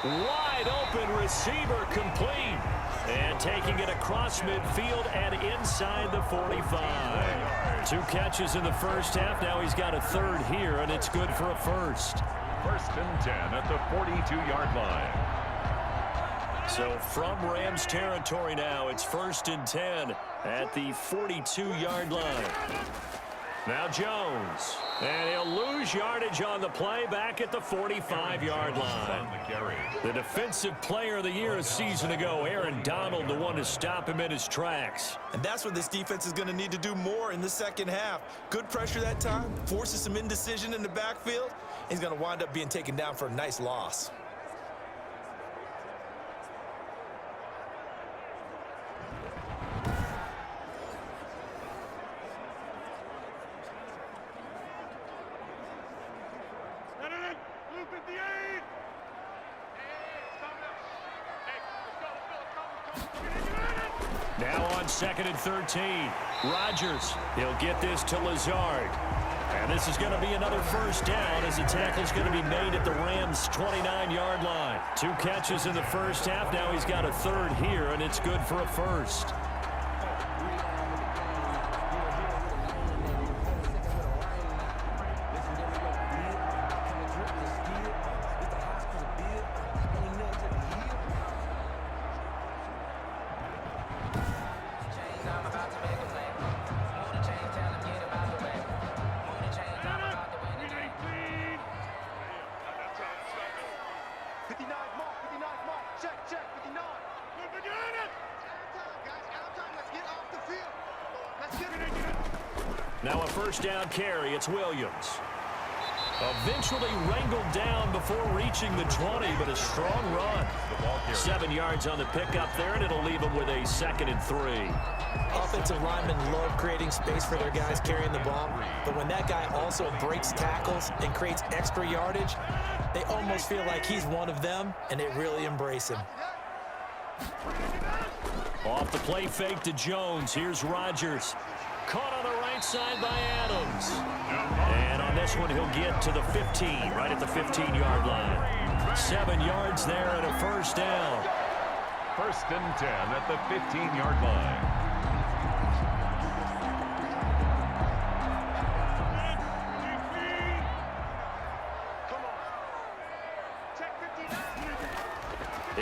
Wide open receiver complete. And taking it across midfield and inside the 45. 2 catches in the first half. Now he's got a third here, and it's good for a first. 1st and 10 at the 42-yard line. So from Rams territory now, it's 1st and 10 at the 42-yard line. Now Jones. And he'll lose yardage on the play back at the 45-yard line. The defensive player of the year a season ago, Aaron Donald, the one to stop him in his tracks. And that's what this defense is going to need to do more in the second half. Good pressure that time, forces some indecision in the backfield. He's going to wind up being taken down for a nice loss. Now on 2nd and 13. Rodgers, he'll get this to Lazard. And this is going to be another first down as the tackle's going to be made at the Rams' 29-yard line. 2 catches in the first half. Now he's got a third here, and it's good for a first. Now a first down carry. It's Williams. Eventually wrangled down before reaching the 20, but a strong run. 7 yards on the pickup there, and it'll leave him with a 2nd and 3. Offensive linemen love creating space for their guys carrying the ball, but when that guy also breaks tackles and creates extra yardage, they almost feel like he's one of them, and they really embrace him. Off the play fake to Jones. Here's Rodgers. Caught on the right side by Adams. And on this one, he'll get to the 15, right at the 15-yard line. 7 yards there and a first down. 1st and 10 at the 15-yard line.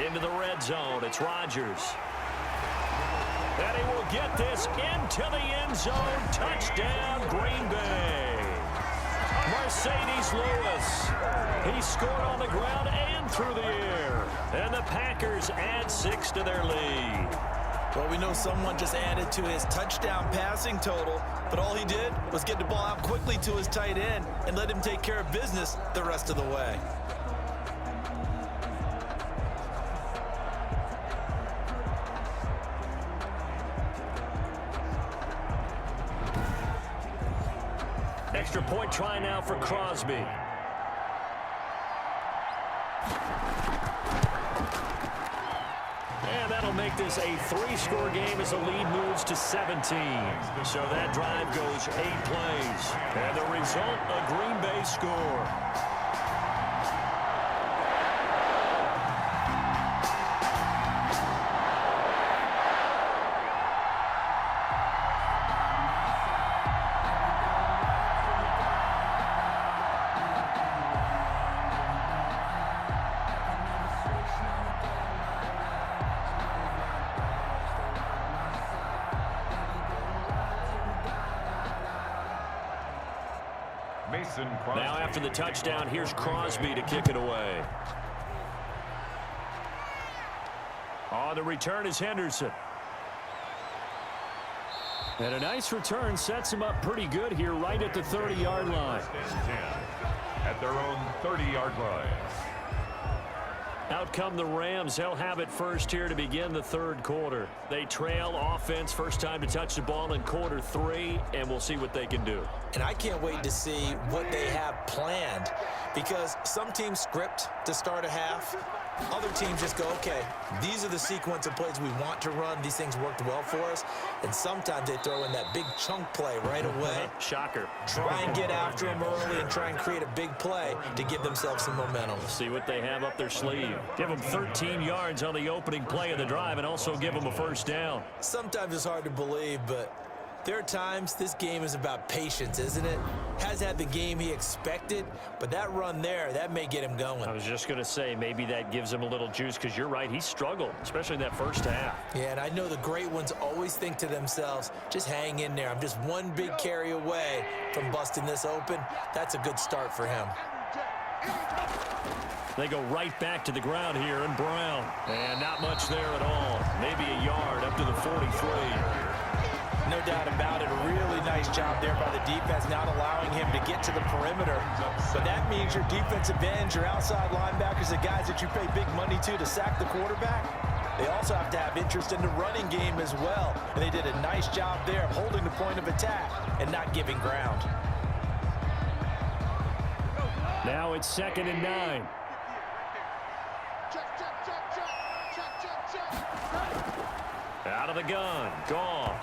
Into the red zone. It's Rodgers. And he will get this into the end zone. Touchdown, Green Bay. Mercedes Lewis. He scored on the ground and through the air. And the Packers add 6 to their lead. Well, we know someone just added to his touchdown passing total, but all he did was get the ball out quickly to his tight end and let him take care of business the rest of the way. Extra point try now for Crosby. And that'll make this a 3-score game as the lead moves to 17. So that drive goes 8 plays. And the result, a Green Bay score. Now after the touchdown, here's Crosby to kick it away. On the return is Henderson. And a nice return sets him up pretty good here right at the 30-yard line. At their own 30-yard line. Out come the Rams. They'll have it first here to begin the third quarter. They trail offense, first time to touch the ball in quarter 3, and we'll see what they can do. And I can't wait to see what they have planned, because some teams script to start a half. Other teams just go, okay, these are the sequence of plays we want to run. These things worked well for us. And sometimes they throw in that big chunk play right away. Shocker. Try and get after them early and try and create a big play to give themselves some momentum. See what they have up their sleeve. Give them 13 yards on the opening play of the drive and also give them a first down. Sometimes it's hard to believe, but there are times this game is about patience, isn't it? Has had the game he expected, but that run there, that may get him going. I was just going to say maybe that gives him a little juice because you're right, he struggled, especially in that first half. Yeah, and I know the great ones always think to themselves, just hang in there. I'm just one big carry away from busting this open. That's a good start for him. They go right back to the ground here, and Brown. And not much there at all. Maybe a yard up to the 43. No doubt about it. A really nice job there by the defense, not allowing him to get to the perimeter. But that means your defensive ends, your outside linebackers, the guys that you pay big money to sack the quarterback, they also have to have interest in the running game as well. And they did a nice job there of holding the point of attack and not giving ground. Now it's 2nd and 9. Out of the gun, Goff.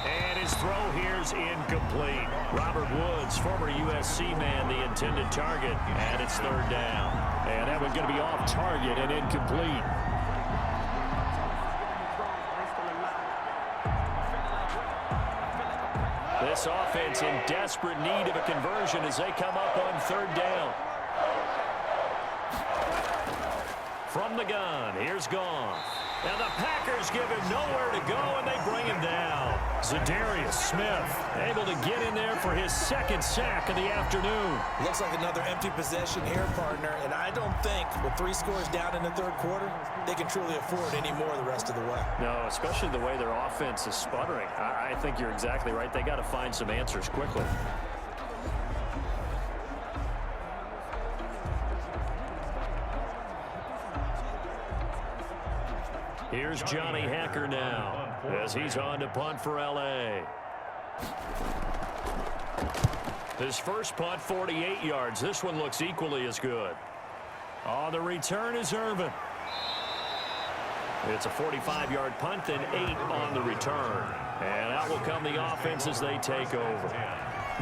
And his throw here's incomplete. Robert Woods, former USC man, the intended target, and it's 3rd down. And that one's going to be off target and incomplete. This offense in desperate need of a conversion as they come up on 3rd down. From the gun, here's Goff. And the Packers give him nowhere to go, and they bring him down. Zadarius Smith able to get in there for his 2nd sack of the afternoon. Looks like another empty possession here, partner, and I don't think with 3 scores down in the 3rd quarter, they can truly afford any more the rest of the way. No, especially the way their offense is sputtering. I think you're exactly right. They got to find some answers quickly. Here's Johnny Hacker now as he's on to punt for L.A. His first punt, 48 yards. This one looks equally as good. On the return is Irvin. It's a 45-yard punt and 8 on the return. And out will come the offense as they take over.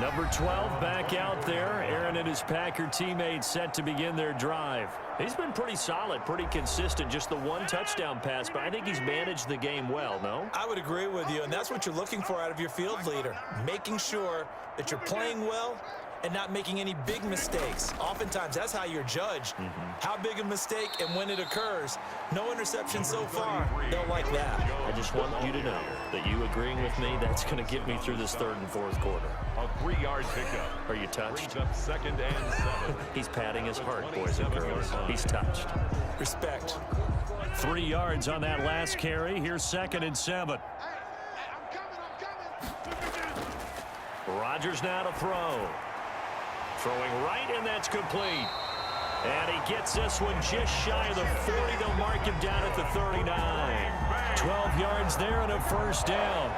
Number 12 back out there. Aaron and his Packer teammates set to begin their drive. He's been pretty solid, pretty consistent. Just the 1 touchdown pass, but I think he's managed the game well, no? I would agree with you, and that's what you're looking for out of your field leader. Making sure that you're playing well and not making any big mistakes. Oftentimes, that's how you're judged. How big a mistake and when it occurs. No interception so far. They'll like that. I just want you to know that you agreeing with me, that's going to get me through this 3rd and 4th quarter. A 3-yard pickup. Are you touched? Brings up 2nd and 7. He's patting his heart, boys and girls. He's touched. Respect. 3 yards on that last carry. Here's 2nd and 7. Rodgers now to throw. Throwing right, and that's complete. And he gets this one just shy of the 40. They'll mark him down at the 39. 12 yards there and a first down.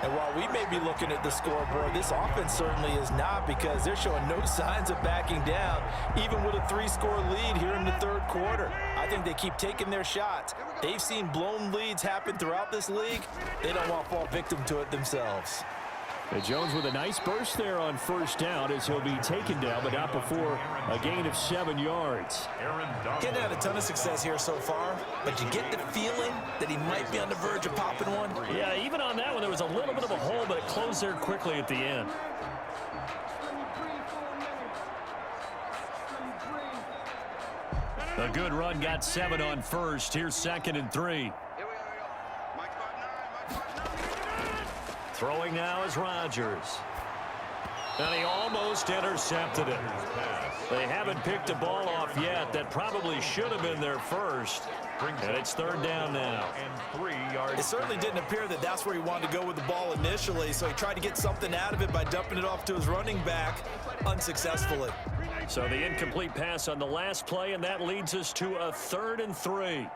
And while we may be looking at the scoreboard, this offense certainly is not, because they're showing no signs of backing down, even with a 3-score lead here in the 3rd quarter. I think they keep taking their shots. They've seen blown leads happen throughout this league. They don't want to fall victim to it themselves. Jones with a nice burst there on first down as he'll be taken down, but not before a gain of 7 yards. Getting had a ton of success here so far, but you get the feeling that he might be on the verge of popping one. Yeah, even on that one, there was a little bit of a hole, but it closed there quickly at the end. A good run, got 7 on first. Here's 2nd and 3. Throwing now is Rodgers. And he almost intercepted it. They haven't picked a ball off yet. That probably should have been their first. And it's 3rd down now. It certainly didn't appear that that's where he wanted to go with the ball initially, so he tried to get something out of it by dumping it off to his running back unsuccessfully. So the incomplete pass on the last play, and that leads us to a 3rd and 3.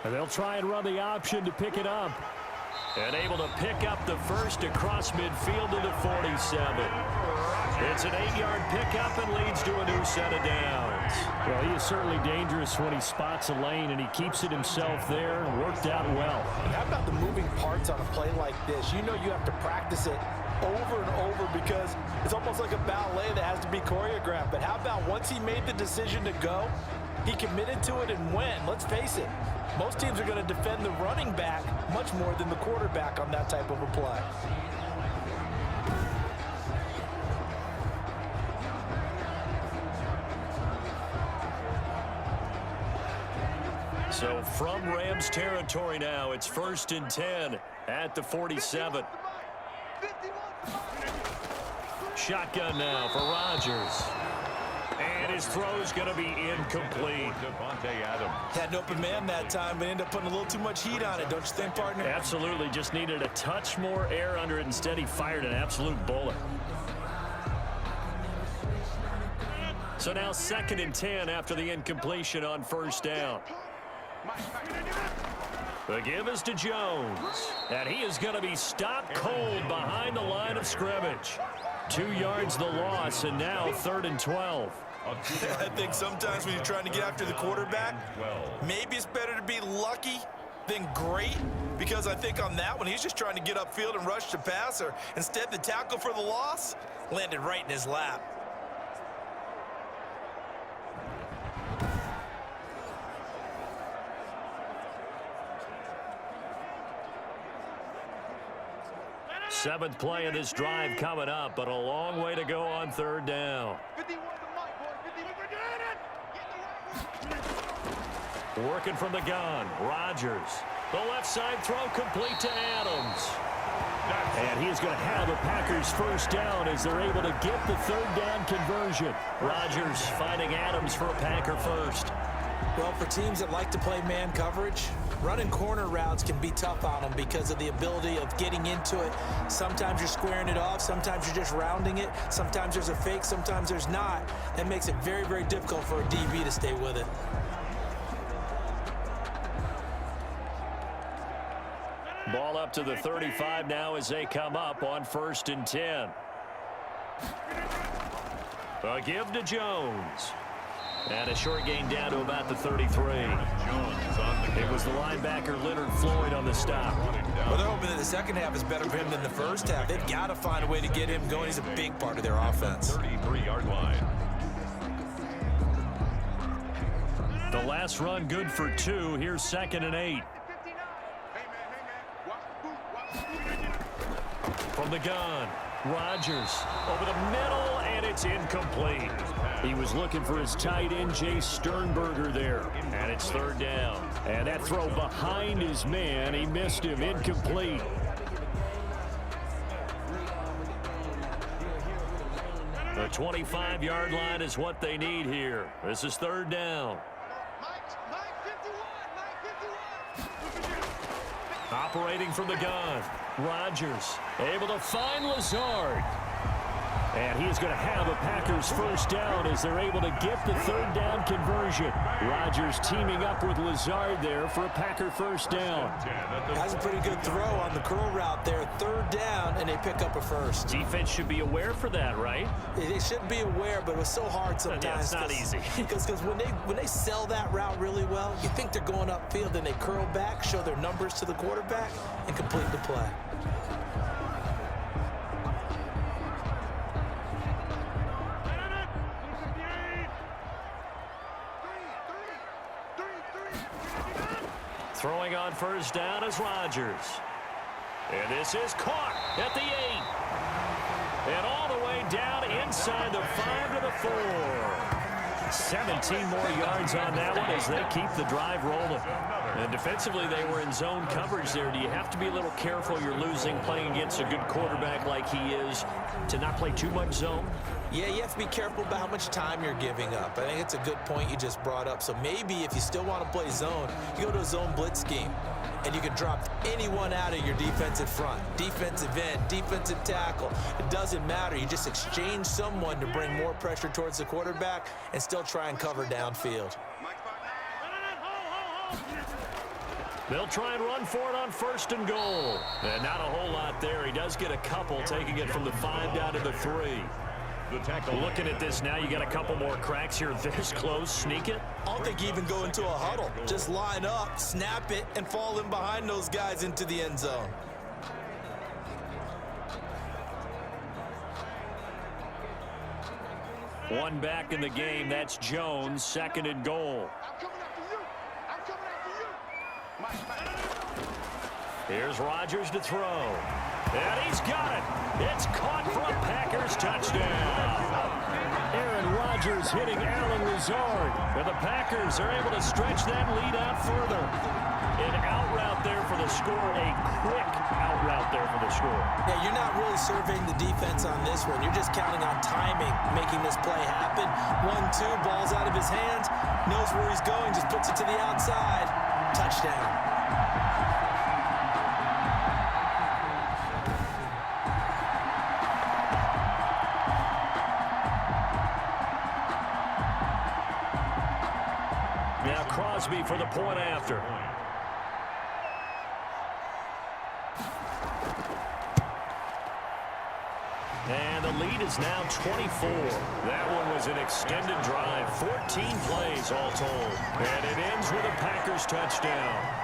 And they'll try and run the option to pick it up. And able to pick up the first across midfield to the 47. It's an 8-yard pickup and leads to a new set of downs. Well, he is certainly dangerous when he spots a lane, and he keeps it himself there. Worked out well. How about the moving parts on a play like this? You know you have to practice it over and over because it's almost like a ballet that has to be choreographed. But how about once he made the decision to go, he committed to it and went. Let's face it, most teams are going to defend the running back much more than the quarterback on that type of a play. So from Rams territory now, it's 1st and 10 at the 47. Shotgun now for Rodgers. And his throw's going to be incomplete. Had an open man that time, but ended up putting a little too much heat on it, don't you think, partner? Absolutely. Just needed a touch more air under it. Instead, he fired an absolute bullet. So now 2nd and 10 after the incompletion on 1st down. The give is to Jones. And he is going to be stopped cold behind the line of scrimmage. 2 yards the loss, and now 3rd and 12. I think sometimes when you're trying to get after the quarterback, maybe it's better to be lucky than great, because I think on that one, he's just trying to get upfield and rush the passer. Instead, the tackle for the loss landed right in his lap. Seventh play of this drive coming up, but a long way to go on 3rd down. Working from the gun, Rodgers. The left side throw complete to Adams. And he is going to have the Packers 1st down as they're able to get the 3rd down conversion. Rodgers finding Adams for a Packer first. Well, for teams that like to play man coverage, running corner routes can be tough on them because of the ability of getting into it. Sometimes you're squaring it off. Sometimes you're just rounding it. Sometimes there's a fake. Sometimes there's not. That makes it very, very difficult for a DB to stay with it. Ball up to the 35 now as they come up on 1st and 10. A give to Jones. And a short gain down to about the 33. It was the linebacker Leonard Floyd on the stop. Well, they're hoping that the second half is better for him than the first half. They've got to find a way to get him going. He's a big part of their offense. 33-yard line. The last run good for 2. Here's 2nd and 8. From the gun, Rodgers over the middle, and it's incomplete. He was looking for his tight end, Jay Sternberger there. And it's 3rd down. And that throw behind his man, he missed him, incomplete. The 25-yard line is what they need here. This is 3rd down. Operating from the gun, Rodgers able to find Lazard. And he's going to have a Packers 1st down as they're able to get the 3rd down conversion. Rodgers teaming up with Lazard there for a Packer 1st down. That's a pretty good throw on the curl route there. 3rd down, and they pick up a first. Defense should be aware for that, right? They should be aware, but it was so hard sometimes. Yeah, it's not easy. Because when they sell that route really well, you think they're going upfield, then they curl back, show their numbers to the quarterback, and complete the play. Throwing on 1st down is Rodgers. And this is caught at the 8. And all the way down inside the 5 to the 4. 17 more yards on that one as they keep the drive rolling. And defensively, they were in zone coverage there. Do you have to be a little careful? You're losing playing against a good quarterback like he is to not play too much zone? Yeah, you have to be careful about how much time you're giving up. I think it's a good point you just brought up. So maybe if you still want to play zone, you go to a zone blitz scheme, and you can drop anyone out of your defensive front, defensive end, defensive tackle. It doesn't matter. You just exchange someone to bring more pressure towards the quarterback and still try and cover downfield. They'll try and run for it on 1st and goal. And not a whole lot there. He does get a couple, taking it from the 5 down to the 3. Looking at this now, you got a couple more cracks here this close. Sneak it. I don't think you even go into a huddle. Just line up, snap it, and fall in behind those guys into the end zone. One back in the game. That's Jones, 2nd and goal. Here's Rodgers to throw. And he's got it. It's caught for a Packers touchdown. Aaron Rodgers hitting Alan Lazard. And the Packers are able to stretch that lead out further. An out route there for the score. A quick out route there for the score. Yeah, you're not really surveying the defense on this one. You're just counting on timing, making this play happen. 1-2, ball's out of his hands. Knows where he's going, just puts it to the outside. Touchdown. Now Crosby for the point after. And the lead is now 24. That one was an extended drive. 14 plays all told. And it ends with a Packers touchdown.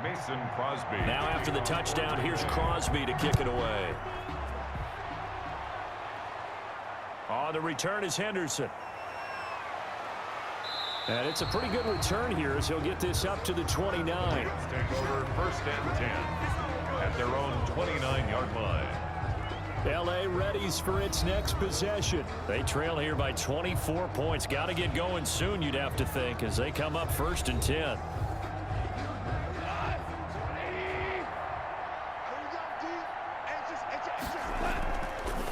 Mason Crosby. Now after the touchdown, here's Crosby to kick it away. On the return is Henderson. And it's a pretty good return here as he'll get this up to the 29. Take over 1st and 10 at their own 29-yard line. L.A. readies for its next possession. They trail here by 24 points. Got to get going soon, you'd have to think, as they come up 1st and 10.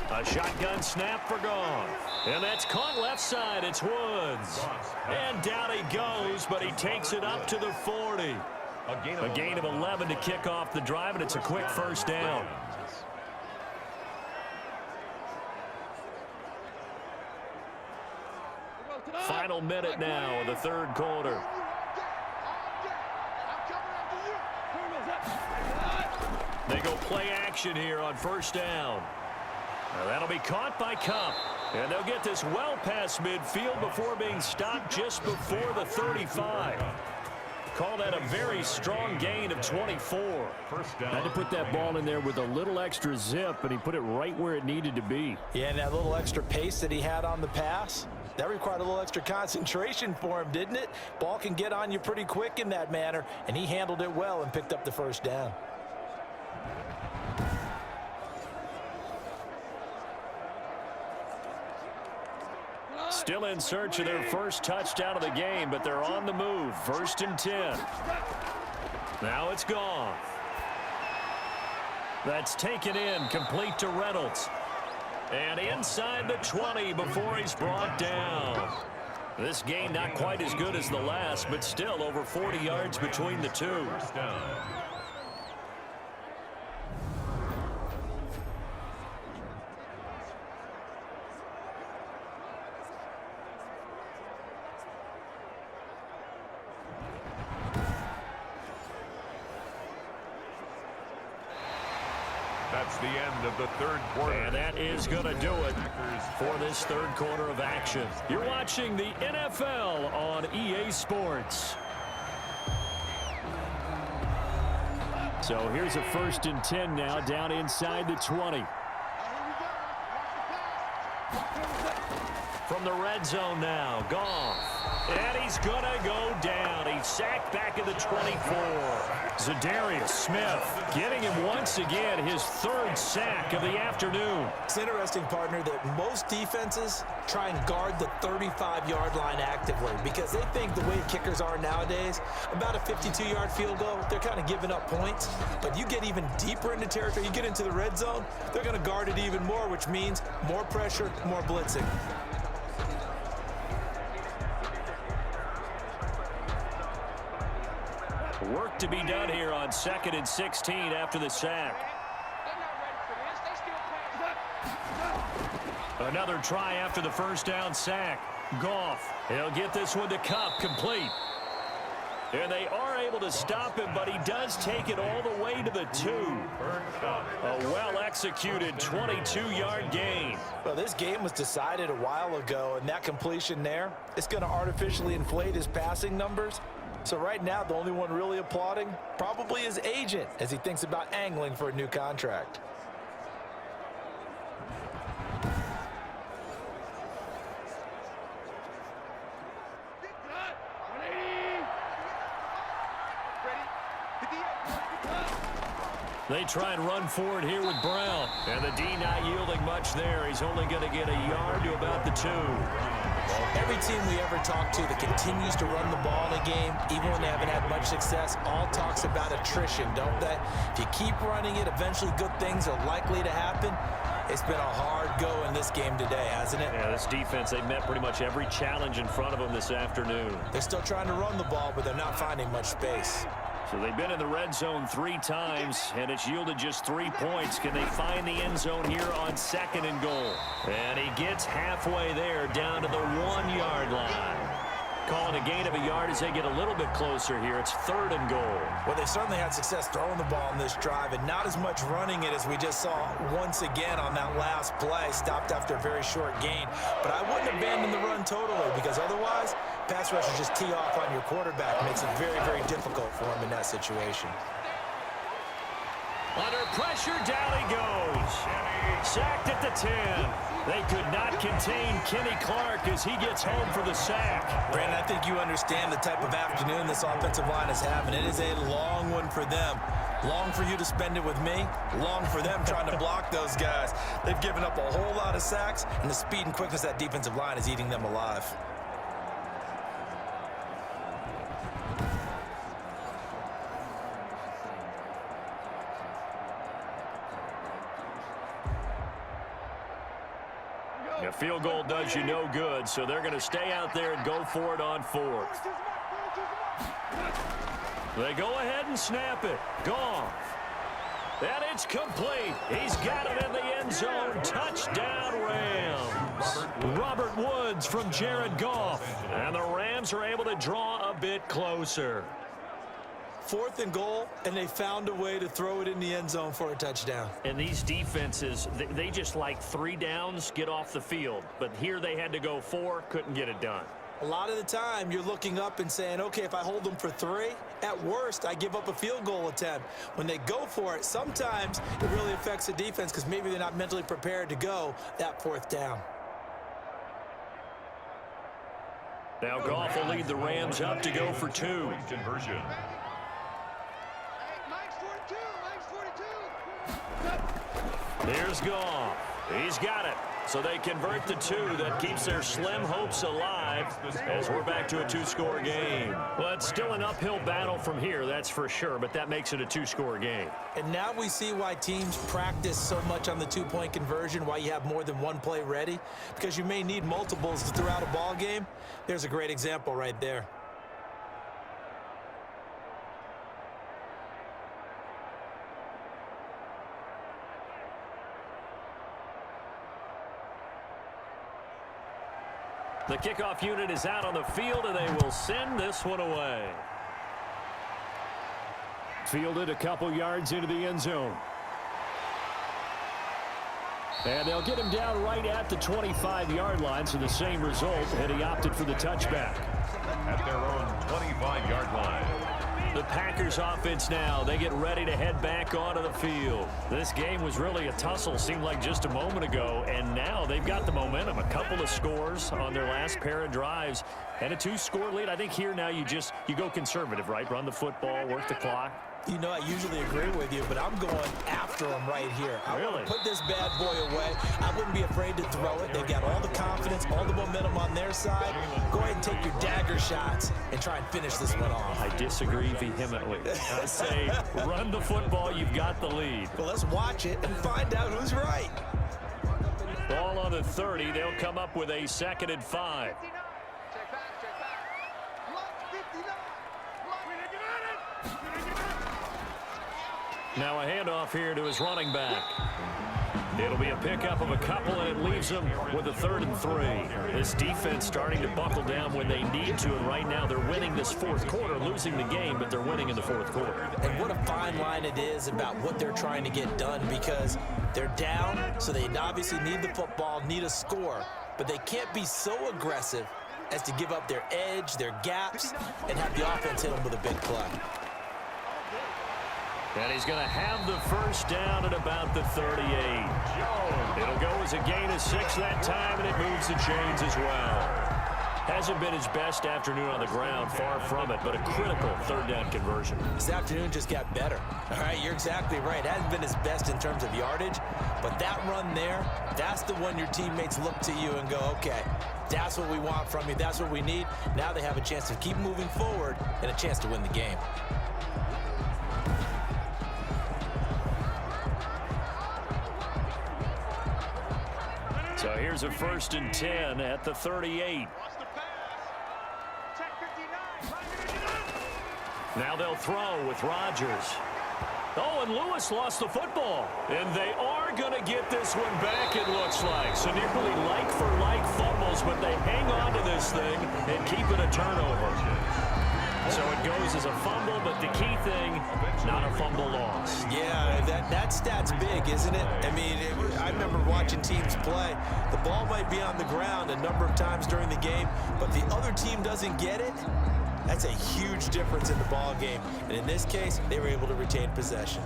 A shotgun snap for Goff. And that's caught left side. It's Woods. And down he goes, but he takes it up to the 40. A gain of 11 to kick off the drive, and it's a quick 1st down. Final minute now of the 3rd quarter. They go play action here on 1st down. Now that'll be caught by Kupp. And they'll get this well past midfield before being stopped just before the 35. Call that a very strong gain of 24. Had to put that ball in there with a little extra zip, and he put it right where it needed to be. Yeah, and that little extra pace that he had on the pass, that required a little extra concentration for him, didn't it? Ball can get on you pretty quick in that manner, and he handled it well and picked up the 1st down. Still in search of their first touchdown of the game, but they're on the move. 1st and 10. Now it's Goff. That's taken in, complete to Reynolds. And inside the 20 before he's brought down. This game not quite as good as the last, but still over 40 yards between the two. 1st down. That's the end of the 3rd quarter. And that is going to do it for this 3rd quarter of action. You're watching the NFL on EA Sports. So here's a 1st and 10 now, down inside the 20. From the red zone now, Goff. And he's going to go down. He's sacked back at the 24. Zadarius Smith getting him once again his 3rd sack of the afternoon. It's interesting, partner, that most defenses try and guard the 35-yard line actively because they think the way kickers are nowadays, about a 52-yard field goal, they're kind of giving up points. But you get even deeper into territory, you get into the red zone, they're going to guard it even more, which means more pressure, more blitzing. Work to be done here on 2nd and 16 after the sack. Another try after the 1st down sack. Goff, he'll get this one to Kupp, complete. And they are able to stop him, but he does take it all the way to the 2. A well-executed 22-yard gain. Well, this game was decided a while ago, and that completion there, it's going to artificially inflate his passing numbers. So right now, the only one really applauding probably his agent as he thinks about angling for a new contract. They try and run forward here with Brown. And the D not yielding much there. He's only going to get a yard to about the 2. Every team we ever talk to that continues to run the ball in a game, even when they haven't had much success, all talks about attrition, don't they? If you keep running it, eventually good things are likely to happen. It's been a hard go in this game today, hasn't it? Yeah, this defense, they met pretty much every challenge in front of them this afternoon. They're still trying to run the ball, but they're not finding much space. So they've been in the red zone 3 times, and it's yielded just 3 points. Can they find the end zone here on 2nd and goal? And he gets halfway there, down to the 1-yard line. Calling a gain of a yard as they get a little bit closer here. It's 3rd and goal. Well, they certainly had success throwing the ball in this drive, and not as much running it as we just saw once again on that last play. Stopped after a very short gain. But I wouldn't abandon the run totally, because otherwise, pass rushers just tee off on your quarterback. Makes it very, very difficult for him in that situation. Under pressure, down he goes. Sacked at the 10. They could not contain Kenny Clark as he gets home for the sack. Brandon, I think you understand the type of afternoon this offensive line is having. It is a long one for them. Long for you to spend it with me. Long for them trying to block those guys. They've given up a whole lot of sacks, and the speed and quickness of that defensive line is eating them alive. A field goal does you no good, so they're going to stay out there and go for it on 4th. They go ahead and snap it. Goff. And it's complete. He's got it in the end zone. Touchdown, Rams. Robert Woods from Jared Goff. And the Rams are able to draw a bit closer. 4th and goal, and they found a way to throw it in the end zone for a touchdown. And these defenses, they just like 3 downs, get off the field. But here they had to go 4, couldn't get it done. A lot of the time, you're looking up and saying, okay, if I hold them for 3, at worst, I give up a field goal attempt. When they go for it, sometimes it really affects the defense because maybe they're not mentally prepared to go that 4th down. Now Goff will lead the Rams up to go for 2. Conversion. Here's Goff. He's got it. So they convert the 2. That keeps their slim hopes alive as we're back to a 2-score game. Well, it's still an uphill battle from here, that's for sure, but that makes it a 2-score game. And now we see why teams practice so much on the 2-point conversion, why you have more than one play ready, because you may need multiples to throw out a ball game. There's a great example right there. The kickoff unit is out on the field, and they will send this one away. Fielded a couple yards into the end zone. And they'll get him down right at the 25-yard line, so the same result, and he opted for the touchback. At their own 25-yard line. The Packers offense now, they get ready to head back onto the field. This game was really a tussle, seemed like just a moment ago, and now they've got the momentum. A couple of scores on their last pair of drives and a 2-score lead. I think here now you go conservative, right? Run the football, work the clock. You know, I usually agree with you, but I'm going after him right here. I Really? want to put this bad boy away. I wouldn't be afraid to throw it. They've got all the confidence, all the momentum on their side. Go ahead and take your dagger shots and try and finish this one off. I disagree vehemently. I say run the football, you've got the lead. Well, let's watch it and find out who's right. Ball on the 30, they'll come up with a 2nd and 5. Now a handoff here to his running back. It'll be a pickup of a couple, and it leaves them with a 3rd and 3. This defense starting to buckle down when they need to, and right now they're winning this fourth quarter, losing the game, but they're winning in the fourth quarter. And what a fine line it is about what they're trying to get done, because they're down, so they obviously need the football, need a score, but they can't be so aggressive as to give up their edge, their gaps, and have the offense hit them with a big play. And he's going to have the first down at about the 38. It'll go as a gain of 6 that time, and it moves the chains as well. Hasn't been his best afternoon on the ground, far from it, but a critical 3rd down conversion. This afternoon just got better. All right, you're exactly right. It hasn't been his best in terms of yardage, but that run there, that's the one your teammates look to you and go, okay, that's what we want from you. That's what we need. Now they have a chance to keep moving forward and a chance to win the game. So here's a 1st and 10 at the 38. Now they'll throw with Rodgers. Oh, and Lewis lost the football. And they are going to get this one back, it looks like. So nearly like-for-like fumbles, but they hang on to this thing and keep it a turnover. So it goes as a fumble, but the key thing, not a fumble loss. Yeah, that stat's big, isn't it? I mean, I remember watching teams play. The ball might be on the ground a number of times during the game, but the other team doesn't get it. That's a huge difference in the ball game. And in this case, they were able to retain possession.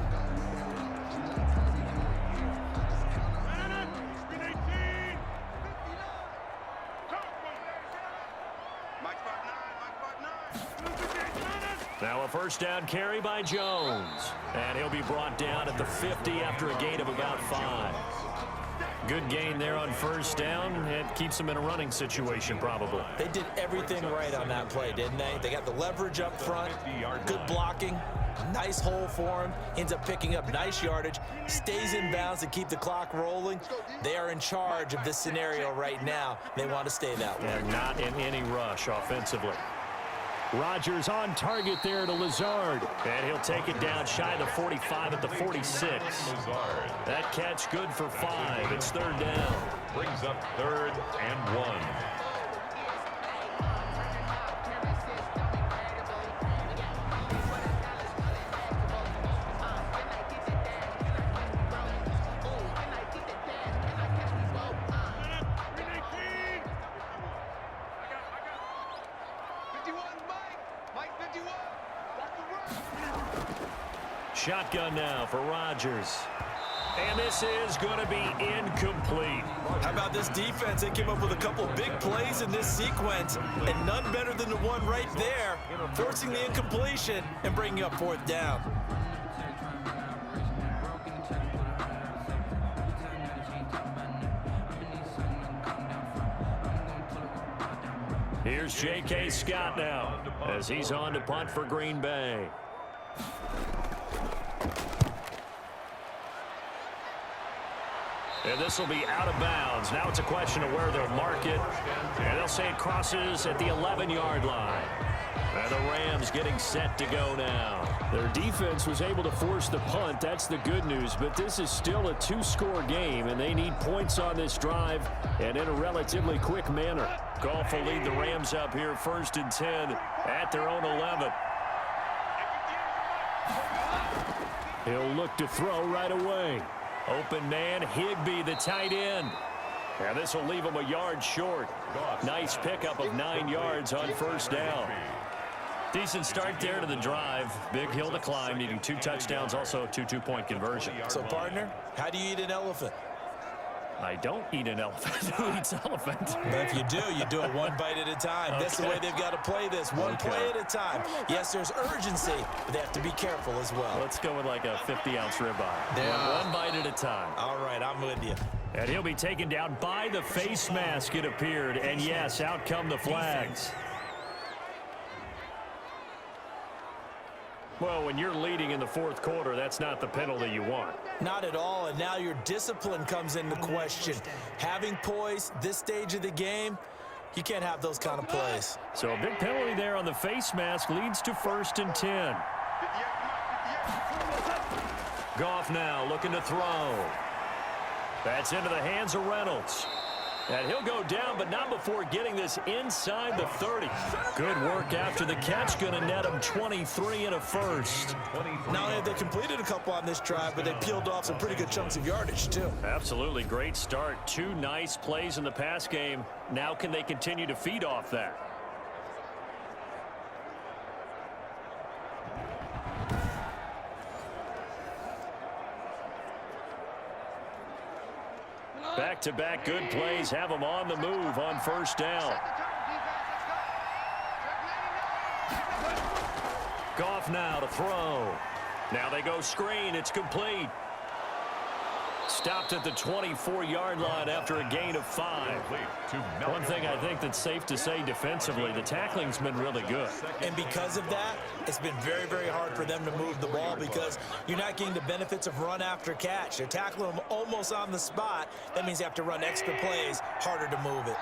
Now a 1st down carry by Jones. And he'll be brought down at the 50 after a gain of about 5. Good gain there on 1st down. It keeps them in a running situation, probably. They did everything right on that play, didn't they? They got the leverage up front, good blocking, nice hole for him, ends up picking up nice yardage, stays in bounds to keep the clock rolling. They are in charge of this scenario right now. They want to stay that way. And not in any rush offensively. Rodgers on target there to Lazard. And he'll take it down shy of the 45 at the 46. That catch good for 5. It's 3rd down. Brings up 3rd and 1. Shotgun now for Rodgers. And this is going to be incomplete. How about this defense? They came up with a couple big plays in this sequence, and none better than the one right there, forcing the incompletion and bringing up 4th down. Here's J.K. Scott now as he's on to punt for Green Bay. And this will be out of bounds. Now it's a question of where they'll mark it. And they'll say it crosses at the 11-yard line. And the Rams getting set to go now. Their defense was able to force the punt. That's the good news. But this is still a 2-score game, and they need points on this drive and in a relatively quick manner. Goff will lead the Rams up here 1st and 10 at their own 11. He'll look to throw right away. Open man, Higbee, the tight end. And this will leave him a yard short. Nice pickup of 9 yards on 1st down. Decent start there to the drive. Big hill to climb, needing 2 touchdowns, also a 2-2-point conversion. So, partner, how do you eat an elephant? I don't eat an elephant. Who eats elephant? But if you do it one bite at a time. That's the way they've got to play this, one play at a time. Yes, there's urgency, but they have to be careful as well. Let's go with like a 50-ounce ribeye. Yeah. One bite at a time. All right, I'm with you. And he'll be taken down by the face mask, it appeared. And, yes, out come the flags. Well, when you're leading in the 4th quarter, that's not the penalty you want. Not at all, and now your discipline comes into question. Having poise this stage of the game, you can't have those kind of plays. So a big penalty there on the face mask leads to 1st and 10. Goff now looking to throw. That's into the hands of Reynolds. And he'll go down, but not before getting this inside the 30. Good work after the catch. Going to net him 23 and a first. Not only have they completed a couple on this drive, but they peeled off some pretty good chunks of yardage, too. Absolutely great start. 2 nice plays in the pass game. Now can they continue to feed off that? Back-to-back good plays have them on the move on first down. Goff now to throw. Now they go screen. It's complete. Stopped at the 24-yard line after a gain of 5. One thing I think that's safe to say defensively, the tackling's been really good. And because of that, it's been very, very hard for them to move the ball because you're not getting the benefits of run after catch. They're tackling them almost on the spot. That means you have to run extra plays, harder to move it.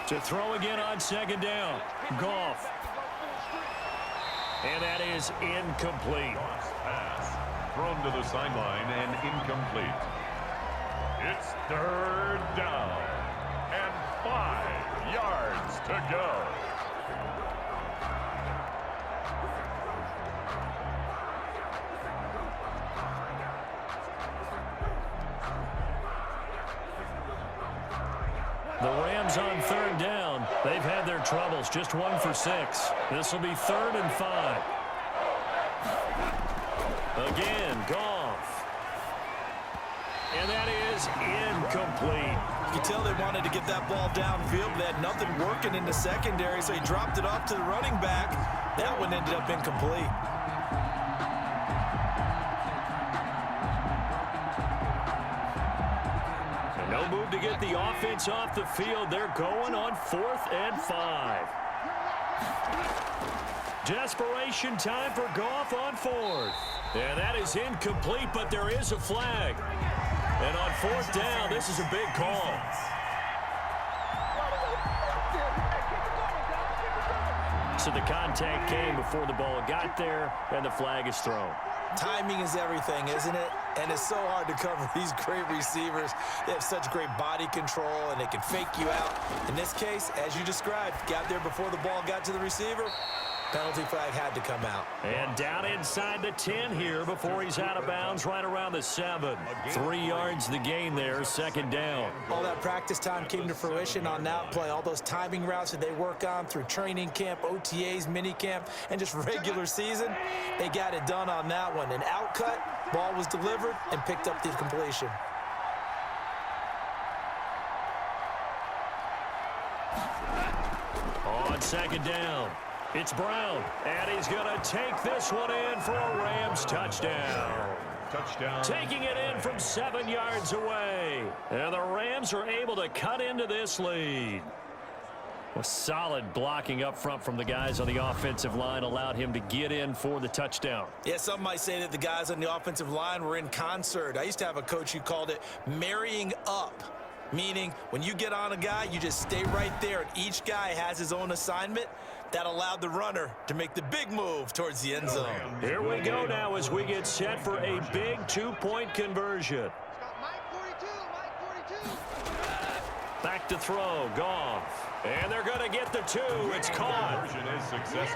To throw again on second down. Goff. And that is incomplete. Pass thrown to the sideline and incomplete. It's 3rd down and 5 yards to go. The Rams on 3rd down. They've had their troubles. Just 1 for 6. This will be 3rd and 5. Again, Goff. And that is incomplete. You can tell they wanted to get that ball downfield. They had nothing working in the secondary, so he dropped it off to the running back. That one ended up incomplete. No move to get the offense off the field. They're going on 4th and 5. Desperation time for Goff on 4th. And that is incomplete, but there is a flag. And on 4th down, this is a big call. So the contact came before the ball got there, and the flag is thrown. Timing is everything, isn't it? And it's so hard to cover these great receivers. They have such great body control, and they can fake you out. In this case, as you described, got there before the ball got to the receiver. Penalty flag had to come out. And down inside the 10 here before he's out of bounds, right around the 7. 3 yards the gain there, 2nd down. All that practice time came to fruition on that play. All those timing routes that they work on through training camp, OTAs, mini camp, and just regular season, they got it done on that one. An outcut, ball was delivered, and picked up the completion. On 2nd down, it's Brown, and he's going to take this one in for a Rams touchdown. Touchdown. Taking it in from 7 yards away. And the Rams are able to cut into this lead. A solid blocking up front from the guys on the offensive line allowed him to get in for the touchdown. Yeah, some might say that the guys on the offensive line were in concert. I used to have a coach who called it marrying up, meaning when you get on a guy, you just stay right there, and each guy has his own assignment. That allowed the runner to make the big move towards the end zone. Here we go now as we get set for a big 2-point conversion. Back to throw, Goff. And they're going to get the 2. It's caught.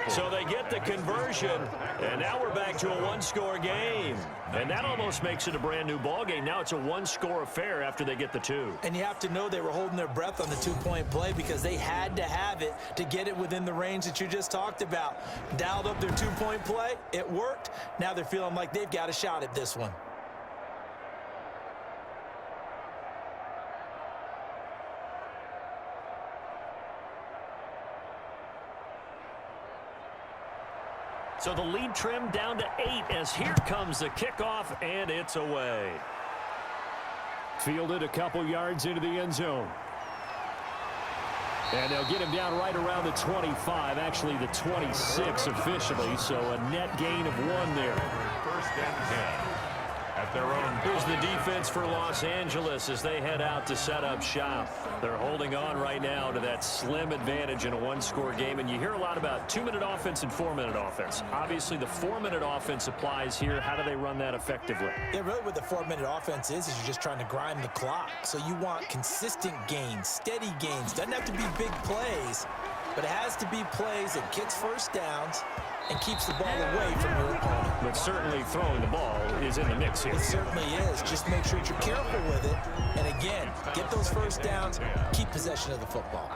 So they get the conversion, and now we're back to a 1-score game. And that almost makes it a brand-new ball game. Now it's a 1-score affair after they get the 2. And you have to know they were holding their breath on the 2-point play because they had to have it to get it within the range that you just talked about. Dialed up their 2-point play. It worked. Now they're feeling like they've got a shot at this one. So the lead trimmed down to 8 as here comes the kickoff, and it's away. Fielded a couple yards into the end zone. And they'll get him down right around the 25, actually the 26 officially, so a net gain of 1 there. 1st and 10. at their own. Here's the defense for Los Angeles as they head out to set up shop. They're holding on right now to that slim advantage in a one-score game, and you hear a lot about 2-minute offense and 4-minute offense. Obviously, the 4-minute offense applies here. How do they run that effectively? Yeah, really what the 4-minute offense is you're just trying to grind the clock. So you want consistent gains, steady gains. Doesn't have to be big plays, but it has to be plays that gets first downs and keeps the ball away from your opponent. But certainly throwing the ball is in the mix here. It certainly is. Just make sure that you're careful with it. And again, get those first downs, keep possession of the football.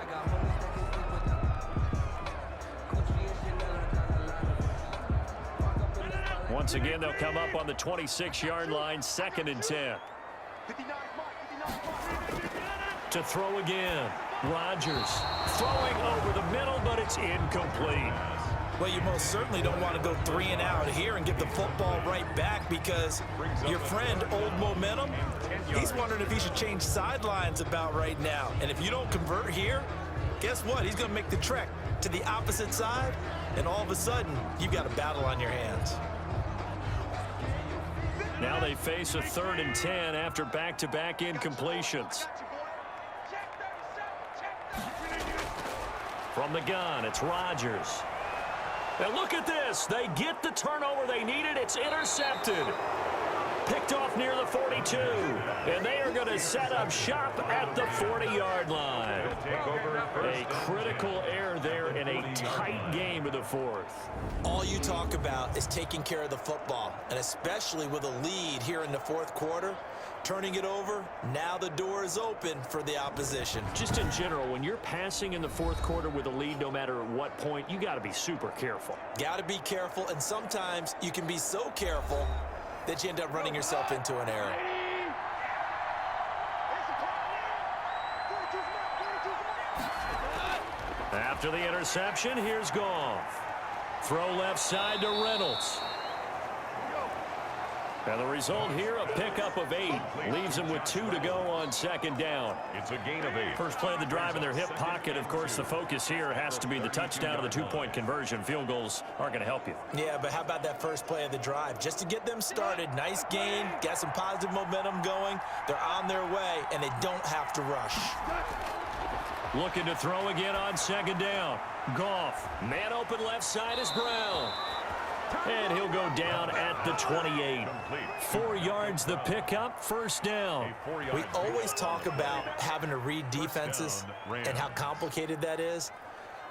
Once again, they'll come up on the 26-yard line, 2nd and 10. To throw again. Rodgers throwing over the middle, but it's incomplete. Well, you most certainly don't want to go 3 and out here and get the football right back because your friend, Old Momentum, he's wondering if he should change sidelines about right now. And if you don't convert here, guess what? He's going to make the trek to the opposite side, and all of a sudden, you've got a battle on your hands. Now they face a 3rd and 10 after back-to-back incompletions. From the gun, it's Rodgers. And look at this. They get the turnover they needed. It's intercepted. Picked off near the 42. And they are going to set up shop at the 40-yard line. A critical error there in a tight game to the 4th. All you talk about is taking care of the football, and especially with a lead here in the 4th quarter. Turning it over, now the door is open for the opposition. Just in general, when you're passing in the 4th quarter with a lead, no matter at what point, you got to be super careful. Got to be careful, and sometimes you can be so careful that you end up running yourself into an error. After the interception, here's Goff. Throw left side to Reynolds. And the result here, a pickup of 8. Leaves them with 2 to go on 2nd down. It's a gain of 8. First play of the drive in their hip pocket. Of course, the focus here has to be the touchdown or the 2-point conversion. Field goals aren't going to help you. Yeah, but how about that first play of the drive? Just to get them started, nice gain, got some positive momentum going. They're on their way, and they don't have to rush. Looking to throw again on 2nd down. Goff. Man open left side is Brown. And he'll go down at the 28. 4 yards the pickup, 1st down. We always talk about having to read defenses and how complicated that is.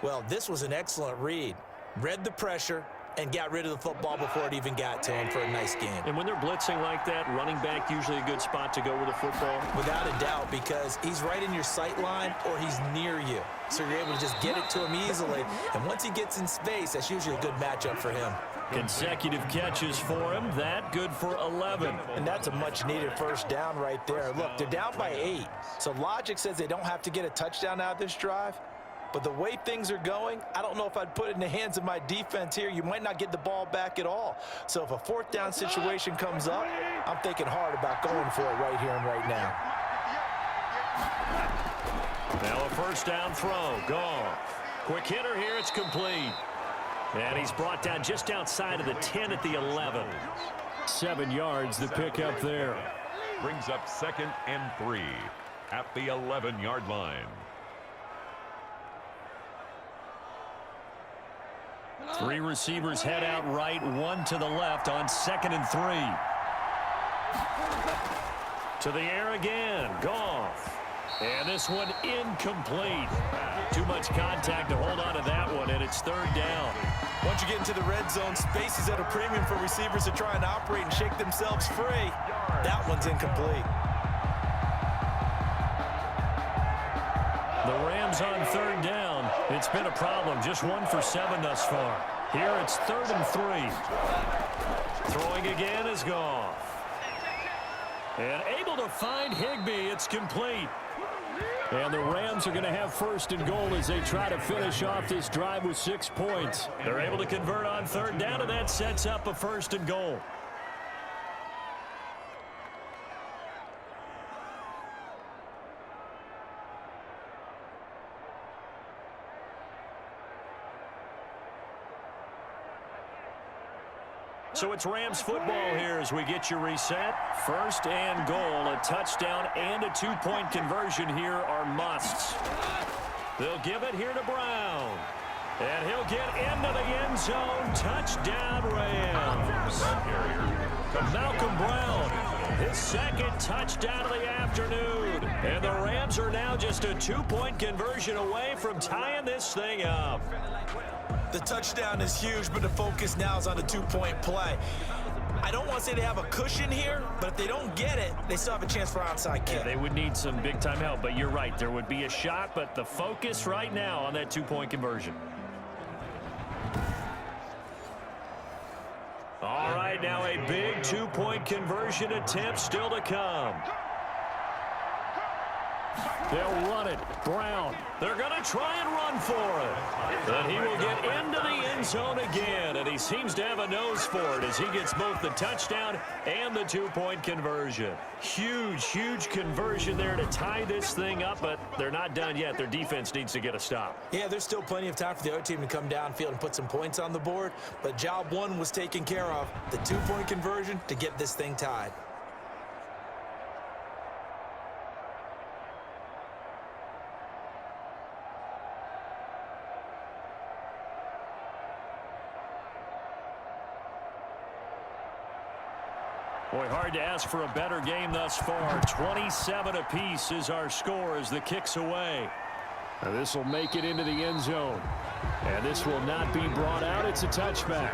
Well, this was an excellent read. Read the pressure and got rid of the football before it even got to him for a nice game. And when they're blitzing like that, running back usually a good spot to go with the football? Without a doubt, because he's right in your sight line or he's near you. So you're able to just get it to him easily. And once he gets in space, that's usually a good matchup for him. Consecutive catches for him. That good for 11. And that's a much-needed first down right there. Look, they're down by 8. So logic says they don't have to get a touchdown out of this drive. But the way things are going, I don't know if I'd put it in the hands of my defense here. You might not get the ball back at all. So if a 4th down situation comes up, I'm thinking hard about going for it right here and right now. Now a 1st down throw. Gone. Quick hitter here. It's complete. And he's brought down just outside of the 10 at the 11. 7 yards the pickup there. Brings up 2nd and 3 at the 11-yard line. 3 receivers head out right, 1 to the left on 2nd and 3. To the air again. Goff. And this one incomplete. Too much contact to hold on to that one, and it's 3rd down. Once you get into the red zone, space is at a premium for receivers to try and operate and shake themselves free. That one's incomplete. The Rams on 3rd down. It's been a problem. Just 1 for 7 thus far. Here it's 3rd and 3. Throwing again is Goff. And able to find Higbee. It's complete. And the Rams are going to have 1st and goal as they try to finish off this drive with 6 points. They're able to convert on 3rd down, and that sets up a 1st and goal. So it's Rams football here as we get you reset. First and goal, a touchdown and a two-point conversion here are musts. They'll give it here to Brown. And he'll get into the end zone. Touchdown, Rams. Malcolm Brown, his second touchdown of the afternoon. And the Rams are now just a two-point conversion away from tying this thing up. The touchdown is huge, but the focus now is on the two-point play. I don't want to say they have a cushion here, but if they don't get it, they still have a chance for onside kick. Yeah, they would need some big-time help, but you're right. There would be a shot, but the focus right now on that two-point conversion. All right, now a big two-point conversion attempt still to come. They'll run it. Brown. They're going to try and run for it. And he will get into the end zone again. And he seems to have a nose for it as he gets both the touchdown and the two-point conversion. Huge, huge conversion there to tie this thing up, but they're not done yet. Their defense needs to get a stop. Yeah, there's still plenty of time for the other team to come downfield and put some points on the board, but job one was taken care of. The two-point conversion to get this thing tied. Boy, hard to ask for a better game thus far. 27 apiece is our score as the kick's away. Now this will make it into the end zone. And this will not be brought out. It's a touchback.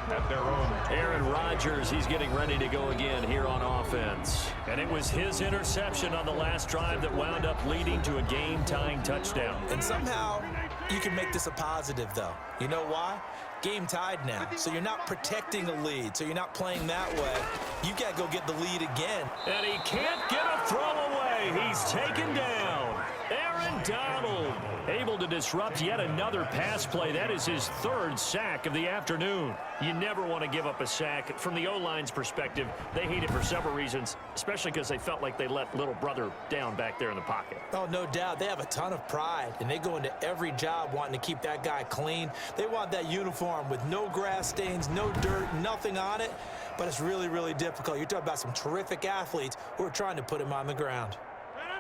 At their own. Aaron Rodgers, he's getting ready to go again here on offense. And it was his interception on the last drive that wound up leading to a game-tying touchdown. And somehow you can make this a positive, though. You know why? Game tied now, so you're not protecting a lead, so you're not playing that way. You've got to go get the lead again. And he can't get a throw away. He's taken down. Aaron Donald able to disrupt yet another pass play. That is his third sack of the afternoon. You never want to give up a sack. From the O-line's perspective, they hate it for several reasons, especially because they felt like they let little brother down back there in the pocket. Oh, no doubt. They have a ton of pride, and they go into every job wanting to keep that guy clean. They want that uniform with no grass stains, no dirt, nothing on it, but it's really, really difficult. You're talking about some terrific athletes who are trying to put him on the ground.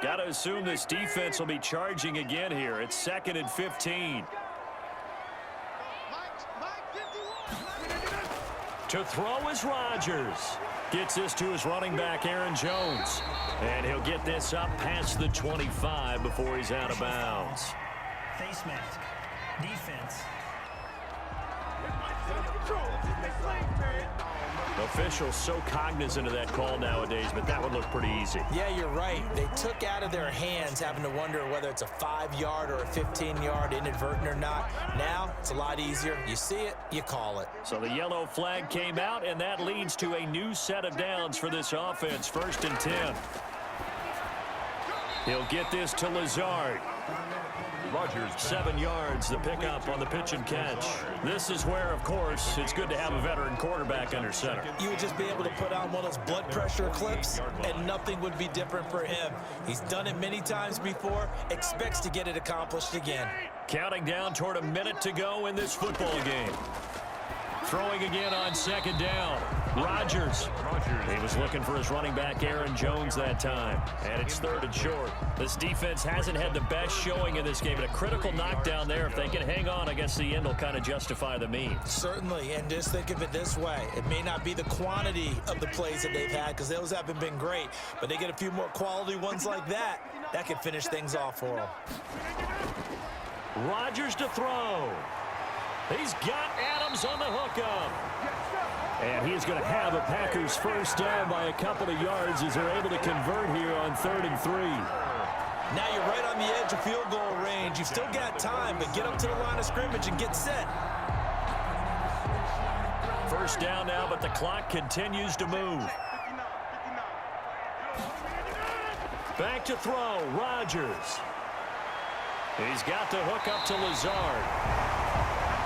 Got to assume this defense will be charging again here. It's 2nd and 15. To throw is Rodgers. Gets this to his running back, Aaron Jones. And he'll get this up past the 25 before he's out of bounds. Face mask. Defense. Officials so cognizant of that call nowadays, but that would look pretty easy. Yeah, you're right. They took out of their hands having to wonder whether it's a 5-yard or a 15-yard inadvertent or not. Now, it's a lot easier. You see it, you call it. So the yellow flag came out, and that leads to a new set of downs for this offense. 1st and 10. He'll get this to Lazard. Rodgers. 7 yards, the pickup on the pitch and catch. This is where, of course, it's good to have a veteran quarterback under center. You would just be able to put on one of those blood pressure clips, and nothing would be different for him. He's done it many times before, expects to get it accomplished again. Counting down toward a minute to go in this football game. Throwing again on 2nd down. Rodgers. He was looking for his running back, Aaron Jones, that time. And it's 3rd and short. This defense hasn't had the best showing in this game. And a critical knockdown there. If they can hang on, I guess the end will kind of justify the means. Certainly, and just think of it this way. It may not be the quantity of the plays that they've had, because those haven't been great. But they get a few more quality ones like that. That could finish things off for them. Rodgers to throw. He's got Adams on the hookup. And he's going to have a Packers first down by a couple of yards as they're able to convert here on 3rd and 3. Now you're right on the edge of field goal range. You've still got time, but get up to the line of scrimmage and get set. First down now, but the clock continues to move. Back to throw, Rodgers. He's got the hook up to Lazard.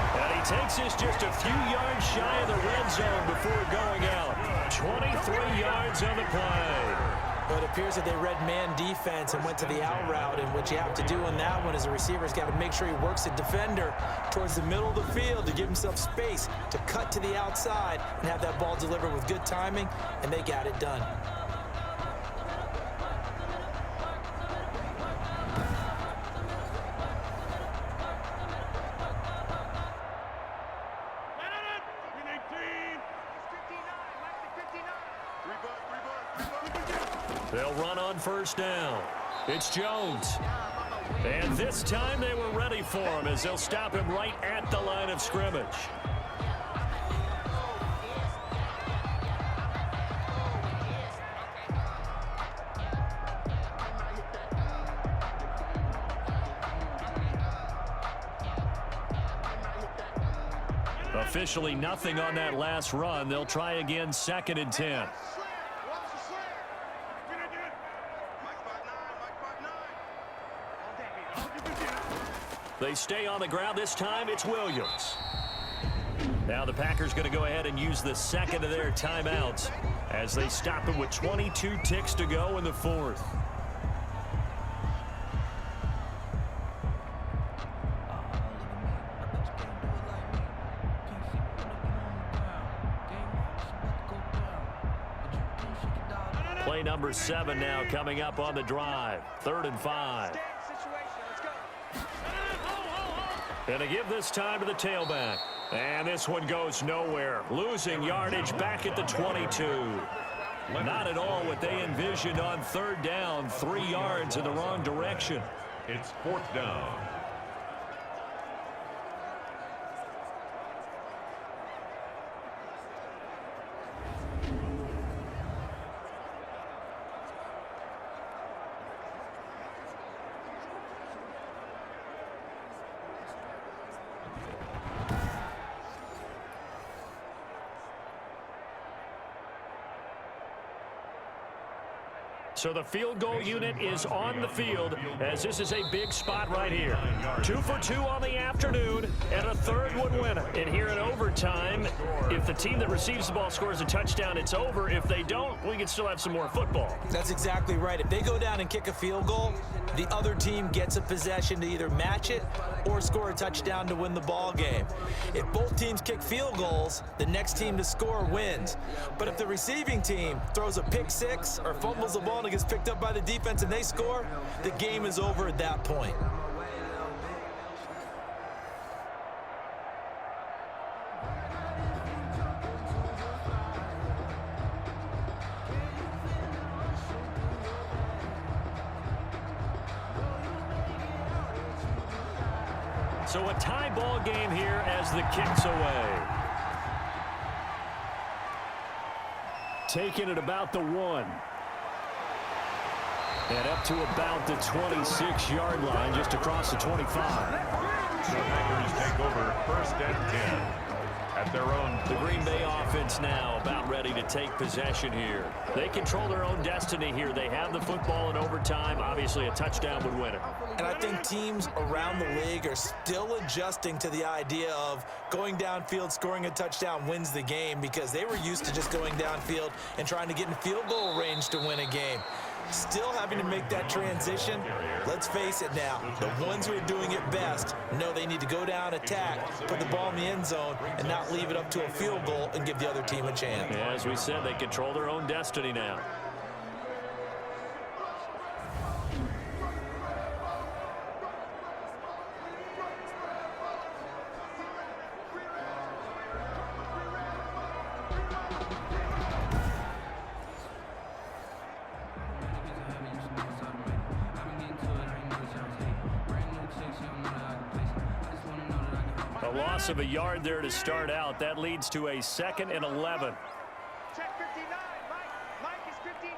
And he takes this just a few yards shy of the red zone before going out. 23 yards on the play. But it appears that they read man defense and went to the out route, and what you have to do in that one is the receiver's got to make sure he works the defender towards the middle of the field to give himself space to cut to the outside and have that ball delivered with good timing, and they got it done. They'll run on first down. It's Jones. And this time they were ready for him as they'll stop him right at the line of scrimmage. Officially nothing on that last run. They'll try again, 2nd and 10. They stay on the ground. This time it's Williams. Now the Packers going to go ahead and use the second of their timeouts as they stop him with 22 ticks to go in the 4th. Play number 7 now coming up on the drive. 3rd and 5. And to give this time to the tailback. And this one goes nowhere. Losing yardage back at the 22. Not at all what they envisioned on 3rd down. 3 yards in the wrong direction. It's 4th down. So the field goal unit is on the field as this is a big spot right here. 2 for 2 on the afternoon, and a 3rd would win it. And here in overtime, if the team that receives the ball scores a touchdown, it's over. If they don't, we can still have some more football. That's exactly right. If they go down and kick a field goal, the other team gets a possession to either match it or score a touchdown to win the ball game. If both teams kick field goals, the next team to score wins. But if the receiving team throws a pick 6 or fumbles the ball and it gets picked up by the defense and they score, the game is over at that point. So a tie ball game here as the kick's away. Taking it about the 1. And up to about the 26-yard line, just across the 25. The Packers take over 1st and 10 at their own. The Green Bay offense now about ready to take possession here. They control their own destiny here. They have the football in overtime. Obviously, a touchdown would win it. And I think teams around the league are still adjusting to the idea of going downfield, scoring a touchdown wins the game, because they were used to just going downfield and trying to get in field goal range to win a game. Still having to make that transition. Let's face it now, the ones who are doing it best know they need to go down, attack, put the ball in the end zone, and not leave it up to a field goal and give the other team a chance. Yeah, as we said, they control their own destiny now. A loss of a yard there to start out. That leads to a 2nd and 11. Check 59. Mike is 59.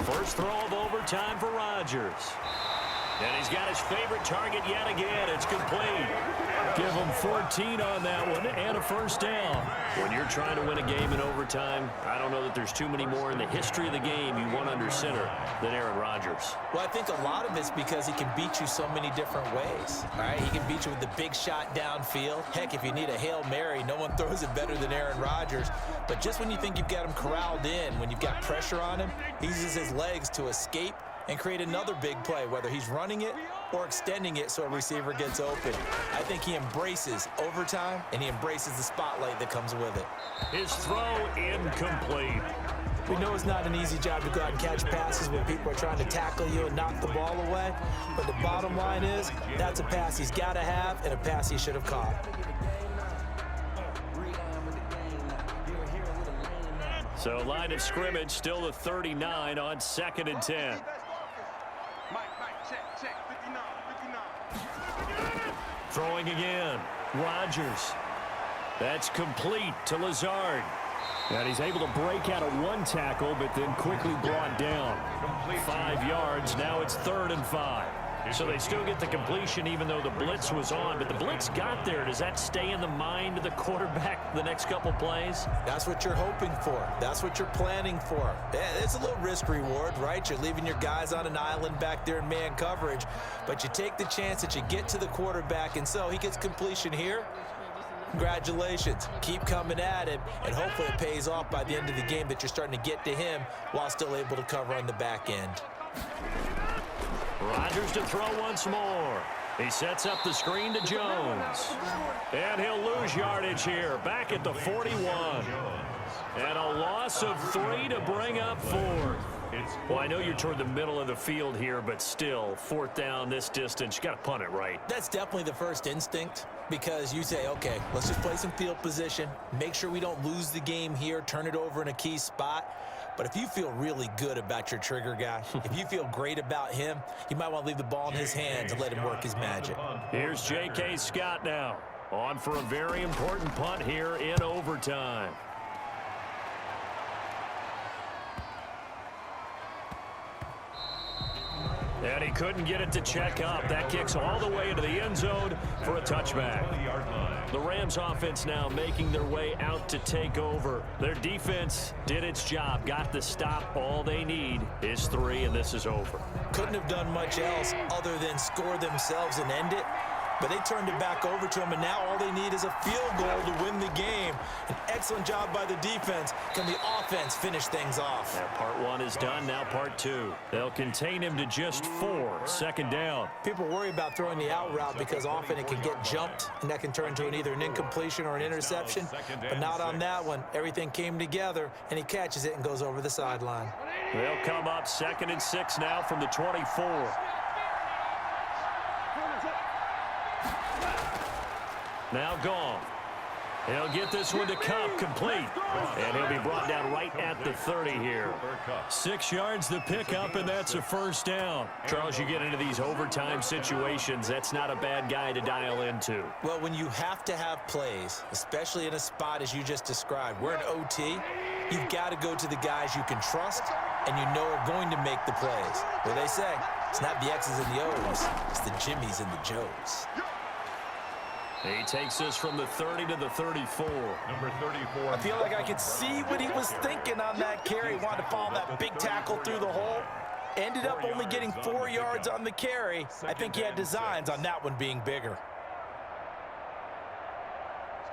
First throw of overtime for Rodgers. And he's got his favorite target yet again. It's complete. Give him 14 on that one and a first down. When you're trying to win a game in overtime, I don't know that there's too many more in the history of the game you want under center than Aaron Rodgers. Well, I think a lot of it's because he can beat you so many different ways. All right, he can beat you with the big shot downfield. Heck, if you need a Hail Mary, no one throws it better than Aaron Rodgers. But just when you think you've got him corralled in, when you've got pressure on him, he uses his legs to escape and create another big play, whether he's running it or extending it so a receiver gets open. I think he embraces overtime, and he embraces the spotlight that comes with it. His throw incomplete. We know it's not an easy job to go out and catch passes when people are trying to tackle you and knock the ball away. But the bottom line is, that's a pass he's got to have and a pass he should have caught. So line of scrimmage still the 39 on 2nd and 10. Throwing again. Rodgers. That's complete to Lazard. And he's able to break out of one tackle, but then quickly brought down. 5 yards. Now it's 3rd and 5. So they still get the completion even though the blitz was on. But the blitz got there. Does that stay in the mind of the quarterback the next couple plays? That's what you're hoping for. That's what you're planning for. It's a little risk reward, right? You're leaving your guys on an island back there in man coverage. But you take the chance that you get to the quarterback, and so he gets completion here. Congratulations. Keep coming at him, and hopefully it pays off by the end of the game that you're starting to get to him while still able to cover on the back end. Rodgers to throw once more. He sets up the screen to Jones. And he'll lose yardage here, back at the 41. And a loss of 3 to bring up 4. Well, I know you're toward the middle of the field here, but still, 4th down this distance, you got to punt it right. That's definitely the first instinct, because you say, okay, let's just play some field position, make sure we don't lose the game here, turn it over in a key spot. But if you feel really good about your trigger guy, if you feel great about him, you might want to leave the ball in his hands and let him work his magic. Here's J.K. Scott now, on for a very important punt here in overtime. And he couldn't get it to check up. That kicks all the way into the end zone for a touchback. The Rams offense now making their way out to take over. Their defense did its job, got the stop. All they need is 3, and this is over. Couldn't have done much else other than score themselves and end it. But they turned it back over to him, and now all they need is a field goal to win the game. An excellent job by the defense. Can the offense finish things off? Yeah, part 1 is done, now part 2. They'll contain him to just 4, 2nd down. People worry about throwing the out route because often it can get jumped, and that can turn into either an incompletion or an interception. But not on that one. Everything came together, and he catches it and goes over the sideline. They'll come up 2nd and 6 now from the 24. Now gone. He'll get this one to Cup, complete. And he'll be brought down right at the 30 here. 6 yards the pickup, and that's a first down. Charles, you get into these overtime situations, that's not a bad guy to dial into. Well, when you have to have plays, especially in a spot as you just described, we're in OT, you've got to go to the guys you can trust and you know are going to make the plays. Well, they say, it's not the X's and the O's, it's the Jimmies and the Joes. He takes this from the 30 to the 34. Number 34. I feel like I could see what he was thinking on that carry. He wanted to follow that big tackle through the hole. Ended up only getting 4 yards on the carry. I think he had designs on that one being bigger.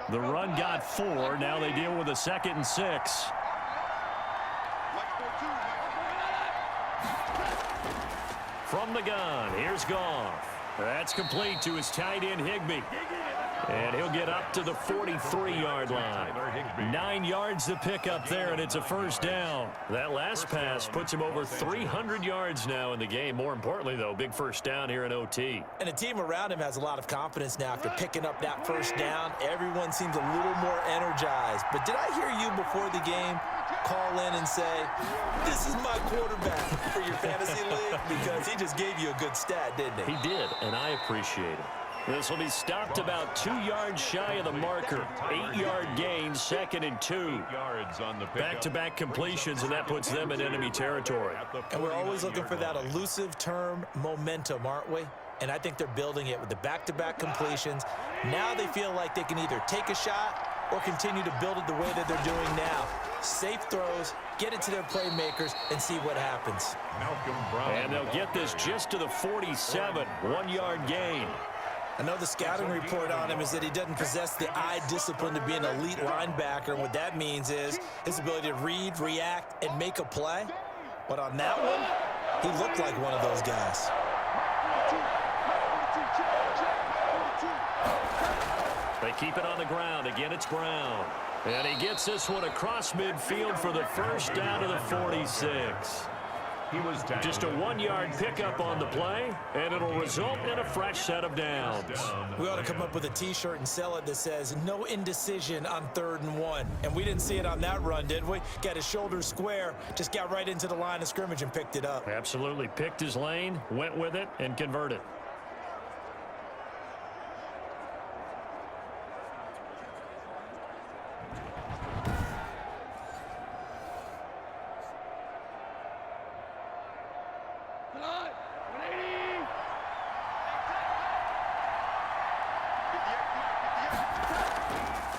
The run got 4. Now they deal with a 2nd and 6. From the gun, here's Goff. That's complete to his tight end, Higbee. And he'll get up to the 43-yard line. 9 yards to pick up there, and it's a first down. That last pass puts him over 300 yards now in the game. More importantly, though, big first down here in OT. And the team around him has a lot of confidence now after picking up that first down. Everyone seems a little more energized. But did I hear you before the game call in and say, this is my quarterback for your fantasy league? Because he just gave you a good stat, didn't he? He did, and I appreciate it. This will be stopped about 2 yards shy of the marker. 8-yard gain, 2nd and 2. Back-to-back completions, and that puts them in enemy territory. And we're always looking for that elusive term, momentum, aren't we? and I think they're building it with the back-to-back completions. Now they feel like they can either take a shot or continue to build it the way that they're doing now. Safe throws, get it to their playmakers, and see what happens. Malcolm Brown. And they'll get this just to the 47, 1-yard gain. I know the scouting report on him is that he doesn't possess the eye discipline to be an elite linebacker. And what that means is his ability to read, react, and make a play. But on that one, he looked like one of those guys. They keep it on the ground. Again, it's Brown. And he gets this one across midfield for the first down to the 46. He was tackled. Just a 1-yard pickup on the play, and it'll result in a fresh set of downs. We ought to come up with a T-shirt and sell it that says, no indecision on 3rd and 1. And we didn't see it on that run, did we? Got his shoulders square, just got right into the line of scrimmage and picked it up. Absolutely. Picked his lane, went with it, and converted.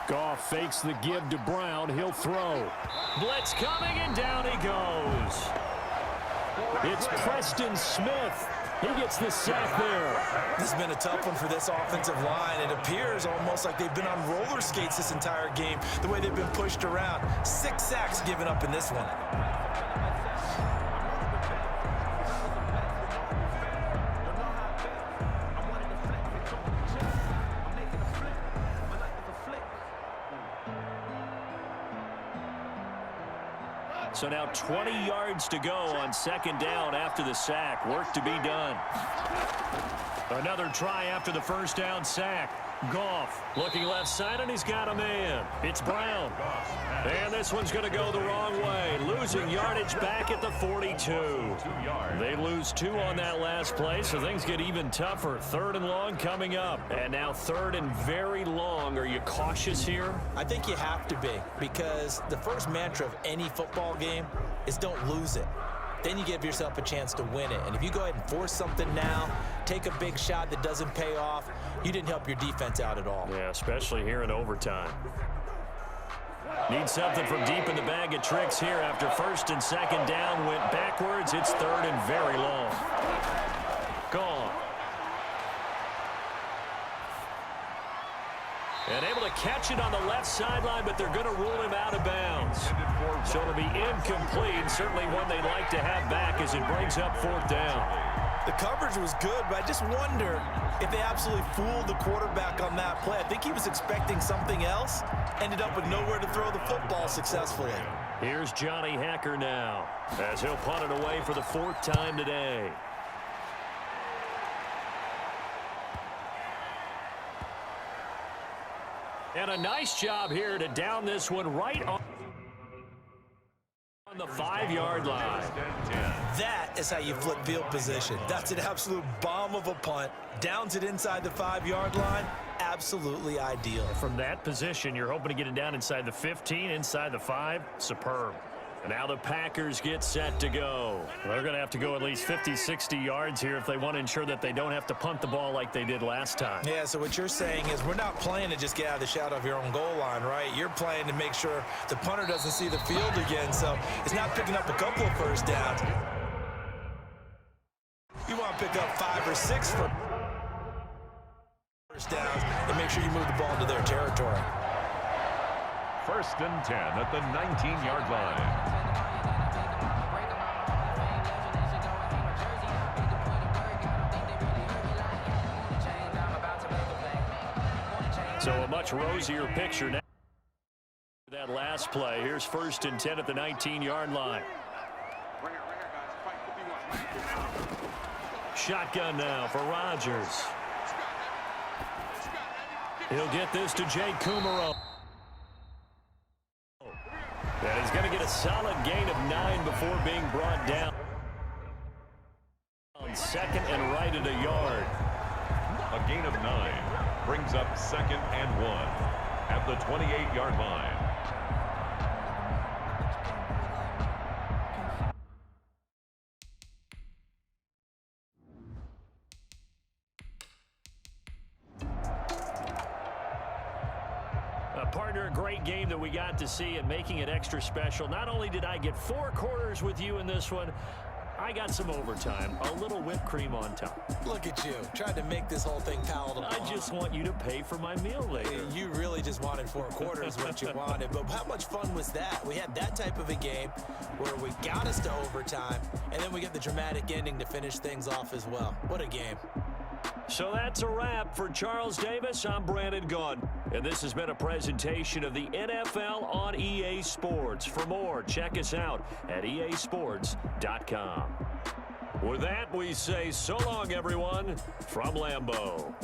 Goff fakes the give to Brown. He'll throw. Blitz coming, and down he goes. It's Preston Smith. He gets the sack there. This has been a tough one for this offensive line. It appears almost like they've been on roller skates this entire game, the way they've been pushed around. 6 sacks given up in this one. So now 20 yards to go on 2nd down after the sack. Work to be done. Another try after the 1st down sack. Goff looking left side, and he's got a man. It's Brown. And this one's going to go the wrong way. Losing yardage back at the 42. They lose 2 on that last play, so things get even tougher. 3rd and long coming up. And now 3rd and very long. Are you cautious here? I think you have to be, because the first mantra of any football game is don't lose it. Then you give yourself a chance to win it. And if you go ahead and force something now, take a big shot that doesn't pay off, you didn't help your defense out at all. Yeah, especially here in overtime. Need something from deep in the bag of tricks here after 1st and 2nd down went backwards. It's 3rd and very long. Gone. And able to catch it on the left sideline, but they're going to rule him out of bounds. So it'll be incomplete. Certainly one they'd like to have back as it brings up 4th down. The coverage was good, but I just wonder if they absolutely fooled the quarterback on that play. I think he was expecting something else, ended up with nowhere to throw the football successfully. Here's Johnny Hacker now as he'll punt it away for the 4th time today. And a nice job here to down this one right on the 5-yard line. That is how you flip field position. That's an absolute bomb of a punt. Downs it inside the 5-yard line. Absolutely ideal. From that position, you're hoping to get it down inside the 15, inside the 5. Superb. And now the Packers get set to go. They're going to have to go at least 50, 60 yards here if they want to ensure that they don't have to punt the ball like they did last time. Yeah, so what you're saying is we're not playing to just get out of the shadow of your own goal line, right? You're playing to make sure the punter doesn't see the field again, so it's not picking up a couple of 1st downs. You want to pick up 5 or 6 for 1st downs and make sure you move the ball into their territory. 1st and 10 at the 19-yard line. So a much rosier picture now. That last play. Here's 1st and 10 at the 19-yard line. Shotgun now for Rodgers. He'll get this to Jay Kumaro. And he's going to get a solid gain of 9 before being brought down. On 2nd and right at a yard. A gain of 9 brings up 2nd and 1 at the 28-yard line. Partner, a great game that we got to see, and making it extra special. Not only did I get 4 quarters with you in this one, I got some overtime, a little whipped cream on top. Look at you, trying to make this whole thing palatable. I just want you to pay for my meal later. You really just wanted 4 quarters, what you wanted. But how much fun was that? We had that type of a game where we got us to overtime, and then we get the dramatic ending to finish things off as well. What a game. So that's a wrap. For Charles Davis, I'm Brandon Gaudin. And this has been a presentation of the NFL on EA Sports. For more, check us out at easports.com. With that, we say so long, everyone, from Lambeau.